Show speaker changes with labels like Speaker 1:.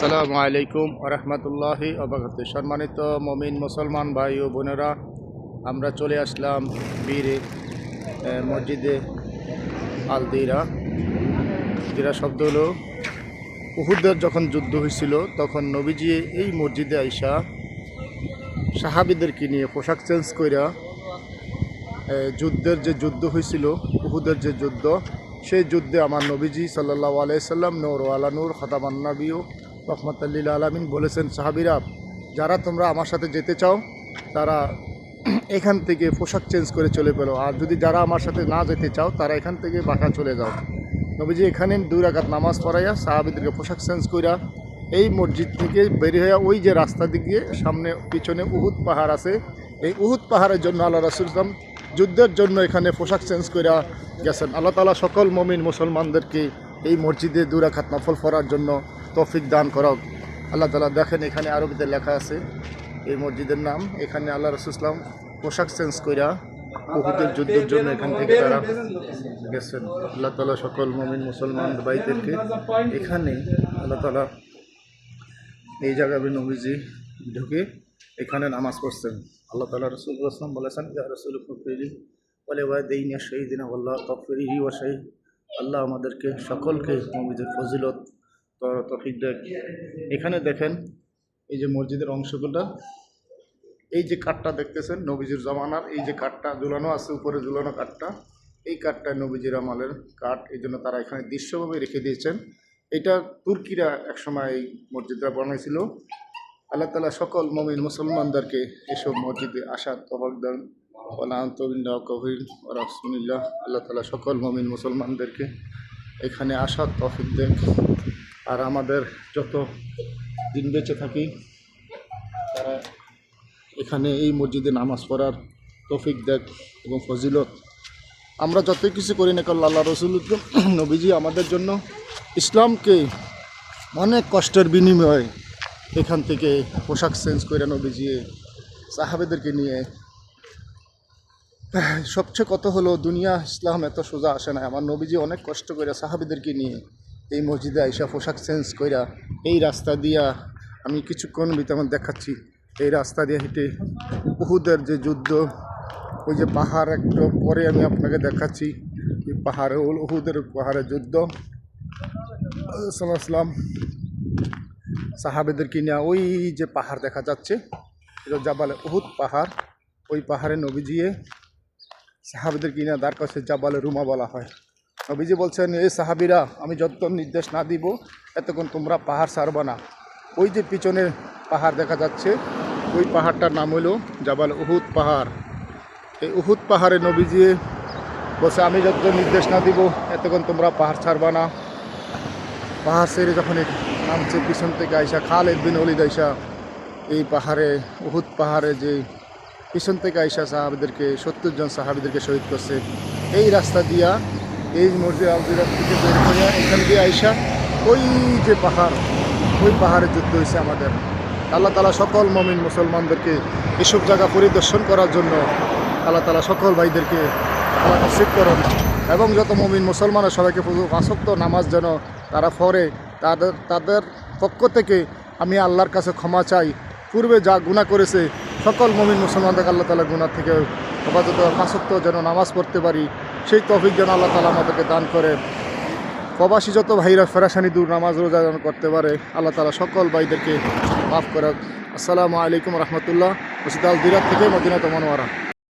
Speaker 1: আসসালামু আলাইকুম ওরহমতুল্লাহি ওবারাকাতুহু। সম্মানিত মমিন মুসলমান ভাই ও বোনেরা, আমরা চলে আসলাম বীরে মসজিদে আল দিরা। দিরা শব্দ হলো উহুদের যখন যুদ্ধ হয়েছিল তখন নবীজি এই মসজিদে আইসা সাহাবীদেরকে নিয়ে পোশাক চেঞ্জ কইরা যুদ্ধের যে যুদ্ধ হয়েছিল, উহুদের যে যুদ্ধ, সেই যুদ্ধে আমার নবীজি সাল্লাল্লাহু আলাইহি সাল্লাম নূর ওয়ালা নূর খাতামান নবী রহমাতুল্লিল আলামিন বলেছেন, সাহাবীরা যারা তোমরা আমার সাথে যেতে চাও তারা এখান থেকে পোশাক চেঞ্জ করে চলে পেলো, আর যদি যারা আমার সাথে না যেতে চাও তারা এখান থেকে বাঁকা চলে যাও। নবীজি এখানে 2 রাকাত নামাজ পড়াইয়া সাহাবীদেরকে পোশাক চেঞ্জ কইরা এই মসজিদ থেকে বের হইয়া ওই যে রাস্তা দিক দিয়ে সামনে পিছনে উহুদ পাহাড় আছে, এই উহুদ পাহাড়ের জন্য আল্লাহ রাসূল যুদ্ধের জন্য এখানে পোশাক চেঞ্জ কইরা গেছেন। আল্লাহ তাআলা সকল মুমিন মুসলমানদেরকে এই মসজিদে 2 রাকাত নফল পড়ার জন্য তৌফিক দান করক। আল্লাহ তাআলা দেখেন এখানে আরবিতে লেখা আছে এই মসজিদের নাম। এখানে আল্লাহ রাসূল পোশাক চেঞ্জ কইরা উহুদের যুদ্ধের জন্য এখান থেকে তারা গেছেন। আল্লাহ তাআলা সকল মুমিন মুসলমান ভাইদেরকে এখানে আল্লাহ তাআলা এই জায়গায় নবীজি ঢুকে এখানে নামাজ পড়ছেন। আল্লাহ তাআলা রাসূলুল্লাহ সাল্লাল্লাহু আলাইহি ওয়াসাল্লাম বলেছেন, ইয়া রাসূল ফাকফিরি ওয়ালি ওয়ালিদাইনি শাহীদিনা ওয়াল্লাহ তাগফিরিহি ওয়া শাহীদ। আল্লাহ আমাদেরকে সকলকে নবীজির ফজিলত তৌফিক দেন। এখানে দেখেন এই যে মসজিদের অংশগুলো, এই যে কাঠটা দেখতেছেন নবীজির জমানার, এই যে কাঠটা ঝুলানো আছে উপরে ঝুলানো কাঠটা, এই কাঠটা নবীজির আমলের কাঠ, এই জন্য তারা এখানে দৃশ্যভাবে রেখে দিয়েছেন। এটা তুর্কিরা একসময় এই মসজিদটা বানাইছিল। আল্লাহ তাআলা সকল মুমিন মুসলমানদেরকে এসব মসজিদে আসার তৌফিক দেন। রাসূলুল্লাহ আল্লাহ তাআলা সকল মুমিন মুসলমানদেরকে এখানে আসার তৌফিক দেন, আর আমাদের যত দিন বেঁচে থাকি তারা এখানে এই মসজিদে নামাজ পড়ার তৌফিক দেন এবং ফজিলত। আমরা যতই কিছু করি না কেন আল্লাহ রাসূল নবীজি আমাদের জন্য ইসলামকে অনেক কষ্টের বিনিময়ে এখান থেকে পোশাক চেঞ্জ করে নবীজি সাহাবেদেরকে নিয়ে, সবচেয়ে কত হলো দুনিয়া ইসলাম এত সোজা আসে না। আমার নবীজি অনেক কষ্ট করে সাহাবেদেরকে নিয়ে এই মসজিদে আইসা পোশাক চেঞ্জ কইরা এই রাস্তা দিয়া, আমি কিছুক্ষণ ভিতরে দেখাচ্ছি, এই রাস্তা দিয়ে হেঁটে উহুদের যে যুদ্ধ, ওই যে পাহাড় একটু পরে আমি আপনাকে দেখাচ্ছি, এই পাহাড়ে উহুদের পাহাড়ের যুদ্ধ সাল্লাম সাহাবেদেরকে নিয়ে ওই যে পাহাড় দেখা যাচ্ছে এটা জাবালে উহুদ পাহাড়, ওই পাহাড়ে নবীজি সাহাবেদেরকে নিয়ে তার কাছে জাবালে রুমা বলা হয়। নবীজি বলছেন, এই সাহাবিরা আমি যতক্ষণ নির্দেশ না দিব এতক্ষণ তোমরা পাহাড় ছাড়বা না। ওই যে পিছনে পাহাড় দেখা যাচ্ছে ওই পাহাড়টার নাম হলো জাবাল উহুদ পাহাড়। এই উহুদ পাহাড়ে নবীজি বলছে, আমি যতক্ষণ নির্দেশ না দিব এতক্ষণ তোমরা পাহাড় ছাড়বা না। পাহাড় ছেড়ে যখন নামছে পিছন থেকে আইসা খালিদ বিন ওলীদ আইসা এই পাহাড়ে উহুদ পাহাড়ে যে পিছন থেকে আইসা সাহাবীদেরকে 70 জন সাহাবীদেরকে শহীদ করছে। এই রাস্তা দিয়া এই মসজিদ আল দিরা থেকে বের হয়ে এখান দিয়ে আইসা ওই যে পাহাড়, ওই পাহাড়ে যুদ্ধ হয়েছে আমাদের। আল্লাহ তাআলা সকল মুমিন মুসলমানদেরকে এসব জায়গা পরিদর্শন করার জন্য আল্লাহ তাআলা সকল ভাইদেরকে আল্লাহ নসিব করেন, এবং যত মুমিন মুসলমানের সবাইকে পাঁচ ওয়াক্ত নামাজ যেন তারা পড়ে। তাদের পক্ষ থেকে আমি আল্লাহর কাছে ক্ষমা চাই, পূর্বে যা গুনাহ করেছে সকল মুমিন মুসলমানদের আল্লাহ তাআলা গুনাহ থেকে হেফাজত, 5 ওয়াক্ত যেন নামাজ পড়তে পারি সেই তৌফিক যেন আল্লাহ তাআলা আমাদেরকে দান করে। প্রবাসী যত ভাইরা ফেরাসানি দূর নামাজ রোজা যেন করতে পারে আল্লাহ তাআলা সকল ভাইদেরকে মাফ করে। আসসালামু আলাইকুম রহমতুল্লাহ। মসজিদ আল দিরা থেকে মদিনাতুল মুনাওয়ারা।